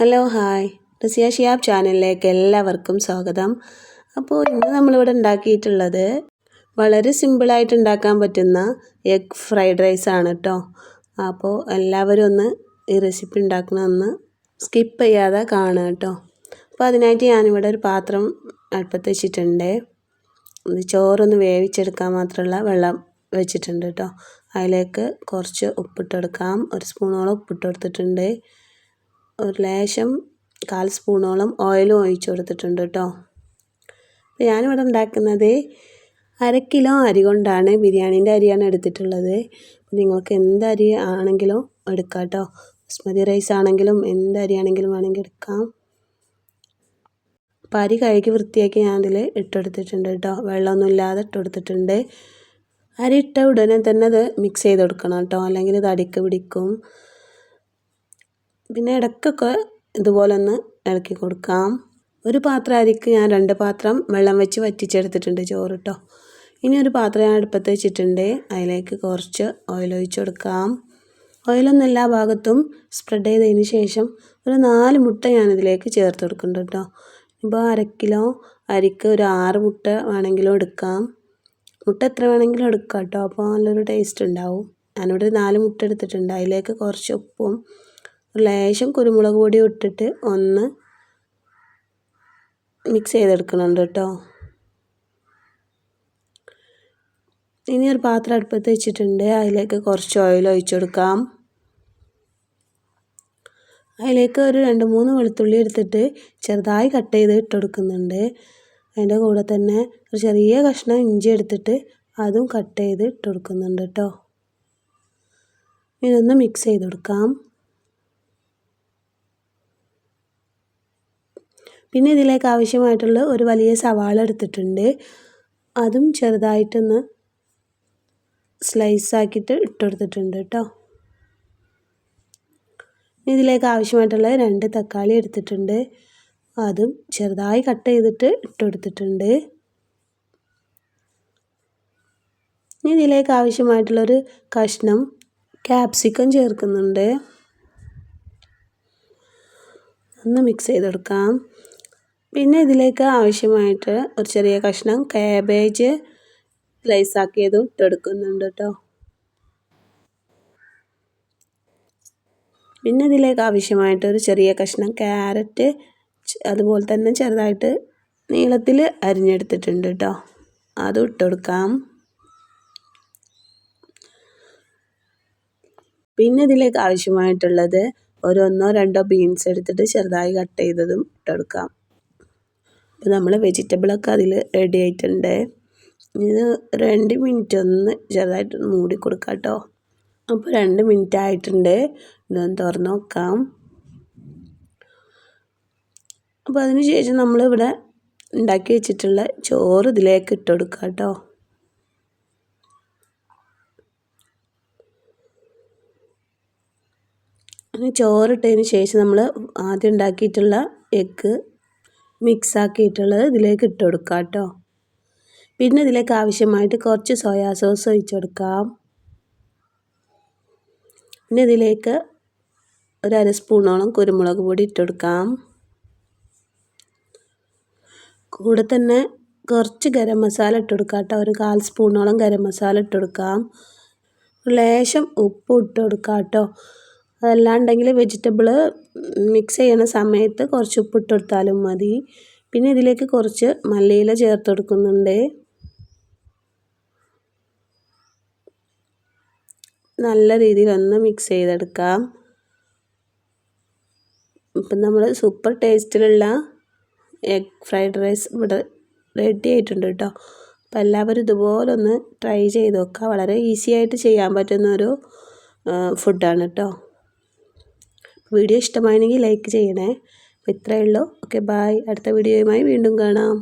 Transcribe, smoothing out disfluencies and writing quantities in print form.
Hello hi Raziya Shiyab ചാനലിലേക്ക് എല്ലാവർക്കും സ്വാഗതം. അപ്പോൾ ഇന്ന് നമ്മളിവിടെ ഉണ്ടാക്കിയിട്ടുള്ളത് വളരെ സിമ്പിളായിട്ട് ഉണ്ടാക്കാൻ പറ്റുന്ന എഗ് ഫ്രൈഡ് റൈസ് ആണ് കേട്ടോ. അപ്പോൾ എല്ലാവരും ഒന്ന് ഈ റെസിപ്പി ഉണ്ടാക്കണമെന്ന് സ്കിപ്പ് ചെയ്യാതെ കാണുക കേട്ടോ. അപ്പോൾ അതിനായിട്ട് ഞാനിവിടെ ഒരു പാത്രം അടുപ്പത്ത് വെച്ചിട്ടുണ്ട്. ചോറൊന്ന് വേവിച്ചെടുക്കാൻ മാത്രമുള്ള വെള്ളം വെച്ചിട്ടുണ്ട് കേട്ടോ. അതിലേക്ക് കുറച്ച് ഉപ്പിട്ടെടുക്കാം. ഒരു സ്പൂണോളം ഉപ്പിട്ട് കൊടുത്തിട്ടുണ്ട്. ഒരു ലേശം 1/4 സ്പൂണോളം ഓയിലും ഒഴിച്ച് കൊടുത്തിട്ടുണ്ട് കേട്ടോ. ഞാനിവിടെ ഉണ്ടാക്കുന്നത് 1/2 കിലോ അരി കൊണ്ടാണ്, ബിരിയാണീൻ്റെ അരിയാണ് എടുത്തിട്ടുള്ളത്. നിങ്ങൾക്ക് എന്ത് അരി ആണെങ്കിലും എടുക്കാം കേട്ടോ. ബസ്മതി റൈസ് ആണെങ്കിലും എന്ത് അരി ആണെങ്കിലും വേണമെങ്കിൽ എടുക്കാം. അപ്പോൾ അരി കഴുകി വൃത്തിയാക്കി ഞാൻ അതിൽ ഇട്ടെടുത്തിട്ടുണ്ട് കേട്ടോ. വെള്ളമൊന്നും ഇല്ലാതെ ഇട്ടെടുത്തിട്ടുണ്ട്. അരി ഇട്ട ഉടനെ തന്നെ അത് മിക്സ് ചെയ്ത് കൊടുക്കണം കേട്ടോ, അല്ലെങ്കിൽ ഇത് അടിക്ക് പിടിക്കും. പിന്നെ ഇടയ്ക്കൊക്കെ ഇതുപോലെ ഒന്ന് ഇളക്കി കൊടുക്കാം. ഒരു പാത്രം അരിക്ക് ഞാൻ 2 പാത്രം വെള്ളം വെച്ച് വറ്റിച്ചെടുത്തിട്ടുണ്ട് ചോറ് കേട്ടോ. ഇനി ഒരു പാത്രം ഞാൻ അടുപ്പത്ത് വെച്ചിട്ടുണ്ട്. അതിലേക്ക് കുറച്ച് ഓയിൽ ഒഴിച്ച് കൊടുക്കാം. ഓയിലൊന്നും എല്ലാ ഭാഗത്തും സ്പ്രെഡ് ചെയ്തതിന് ശേഷം ഒരു 4 മുട്ട ഞാനിതിലേക്ക് ചേർത്ത് കൊടുക്കുന്നുണ്ട് കേട്ടോ. ഇപ്പോൾ 1/2 കിലോ അരിക്ക് ഒരു 6 മുട്ട വേണമെങ്കിലും എടുക്കാം. മുട്ട എത്ര വേണമെങ്കിലും എടുക്കാം കേട്ടോ. അപ്പോൾ നല്ലൊരു ടേസ്റ്റ് ഉണ്ടാവും. ഞാനിവിടെ 4 മുട്ട എടുത്തിട്ടുണ്ട്. അതിലേക്ക് കുറച്ച് ഉപ്പും ലേശം കുരുമുളക് പൊടി ഇട്ടിട്ട് ഒന്ന് മിക്സ് ചെയ്തെടുക്കുന്നുണ്ട് കേട്ടോ. ഇനി ഒരു പാത്രം അടുപ്പത്ത് വെച്ചിട്ടുണ്ട്. അതിലേക്ക് കുറച്ച് ഓയിൽ ഒഴിച്ചു കൊടുക്കാം. അതിലേക്ക് ഒരു 2-3 വെളുത്തുള്ളി എടുത്തിട്ട് ചെറുതായി കട്ട് ചെയ്ത് ഇട്ട് കൊടുക്കുന്നുണ്ട്. അതിൻ്റെ കൂടെ തന്നെ ഒരു ചെറിയ കഷ്ണം ഇഞ്ചി എടുത്തിട്ട് അതും കട്ട് ചെയ്ത് ഇട്ട് കൊടുക്കുന്നുണ്ട് കേട്ടോ. ഇതൊന്ന് മിക്സ് ചെയ്ത് കൊടുക്കാം. പിന്നെ ഇതിലേക്ക് ആവശ്യമായിട്ടുള്ള ഒരു വലിയ സവാള എടുത്തിട്ടുണ്ട്. അതും ചെറുതായിട്ടൊന്ന് സ്ലൈസ് ആക്കിയിട്ട് ഇട്ടെടുത്തിട്ടുണ്ട് കേട്ടോ. ഇതിലേക്ക് ആവശ്യമായിട്ടുള്ള 2 തക്കാളി എടുത്തിട്ടുണ്ട്. അതും ചെറുതായി കട്ട് ചെയ്തിട്ട് ഇട്ടെടുത്തിട്ടുണ്ട്. ഇതിലേക്ക് ആവശ്യമായിട്ടുള്ളൊരു കഷ്ണം ക്യാപ്സിക്കം ചേർക്കുന്നുണ്ട്. ഒന്ന് മിക്സ് ചെയ്തെടുക്കാം. പിന്നെ ഇതിലേക്ക് ആവശ്യമായിട്ട് ഒരു ചെറിയ കഷ്ണം കാബേജ് സ്ലൈസ് ആക്കിയതും ഇട്ടെടുക്കുന്നുണ്ട് കേട്ടോ. പിന്നെ ഇതിലേക്ക് ആവശ്യമായിട്ട് ഒരു ചെറിയ കഷ്ണം ക്യാരറ്റ് അതുപോലെ തന്നെ ചെറുതായിട്ട് നീളത്തിൽ അരിഞ്ഞെടുത്തിട്ടുണ്ട് കേട്ടോ. അതും ഇട്ടെടുക്കാം. പിന്നെ ഇതിലേക്ക് ആവശ്യമായിട്ടുള്ളത് ഒരു 1-2 ബീൻസ് എടുത്തിട്ട് ചെറുതായി കട്ട് ചെയ്തതും ഇട്ടെടുക്കാം. അപ്പോൾ നമ്മൾ വെജിറ്റബിളൊക്കെ അതിൽ റെഡി ആയിട്ടുണ്ട്. ഇത് 2 മിനിറ്റ് ഒന്ന് ചെറുതായിട്ട് മൂടി കൊടുക്കാം കേട്ടോ. അപ്പോൾ 2 മിനിറ്റ് ആയിട്ടുണ്ട്. ഇതൊന്ന് തുറന്ന് നോക്കാം. അപ്പോൾ അതിന് ശേഷം നമ്മളിവിടെ ഉണ്ടാക്കി വെച്ചിട്ടുള്ള ചോറ് ഇതിലേക്ക് ഇട്ട് കൊടുക്കാം കേട്ടോ. ചോറിട്ടതിന് ശേഷം നമ്മൾ ആദ്യം ഉണ്ടാക്കിയിട്ടുള്ള എഗ്ഗ് മിക്സ് ആക്കിയിട്ടുള്ളത് ഇതിലേക്ക് ഇട്ട് കൊടുക്കാം കേട്ടോ. പിന്നെ ഇതിലേക്ക് ആവശ്യമായിട്ട് കുറച്ച് സോയാ സോസ് ഒഴിച്ച് കൊടുക്കാം. പിന്നെ ഇതിലേക്ക് ഒരു 1/2 സ്പൂണോളം കുരുമുളക് പൊടി ഇട്ട് കൊടുക്കാം. കൂടെ തന്നെ കുറച്ച് ഗരം മസാല ഇട്ട് കൊടുക്കാം കേട്ടോ. ഒരു 1/4 സ്പൂണോളം ഗരം മസാല ഇട്ട് കൊടുക്കാം. ലേശം ഉപ്പ് ഇട്ട് കൊടുക്കാം കേട്ടോ. അതല്ലാണ്ടെങ്കിൽ വെജിറ്റബിൾ മിക്സ് ചെയ്യുന്ന സമയത്ത് കുറച്ച് ഉപ്പിട്ട് കൊടുത്താലും മതി. പിന്നെ ഇതിലേക്ക് കുറച്ച് മല്ലിയില ചേർത്ത് കൊടുക്കുന്നുണ്ട്. നല്ല രീതിയിൽ ഒന്ന് മിക്സ് ചെയ്തെടുക്കാം. ഇപ്പം നമ്മൾ സൂപ്പർ ടേസ്റ്റിലുള്ള എഗ് ഫ്രൈഡ് റൈസ് ഇവിടെ റെഡി ആയിട്ടുണ്ട് കേട്ടോ. അപ്പോൾ എല്ലാവരും ഇതുപോലെ ഒന്ന് ട്രൈ ചെയ്ത് നോക്കുക. വളരെ ഈസി ആയിട്ട് ചെയ്യാൻ പറ്റുന്നൊരു ഫുഡാണ് കേട്ടോ. വീഡിയോ ഇഷ്ടമായെങ്കിൽ ലൈക്ക് ചെയ്യണേ. അപ്പോൾ ഇത്രയേ ഉള്ളൂ. Okay, bye. അടുത്ത വീഡിയോയുമായി വീണ്ടും കാണാം.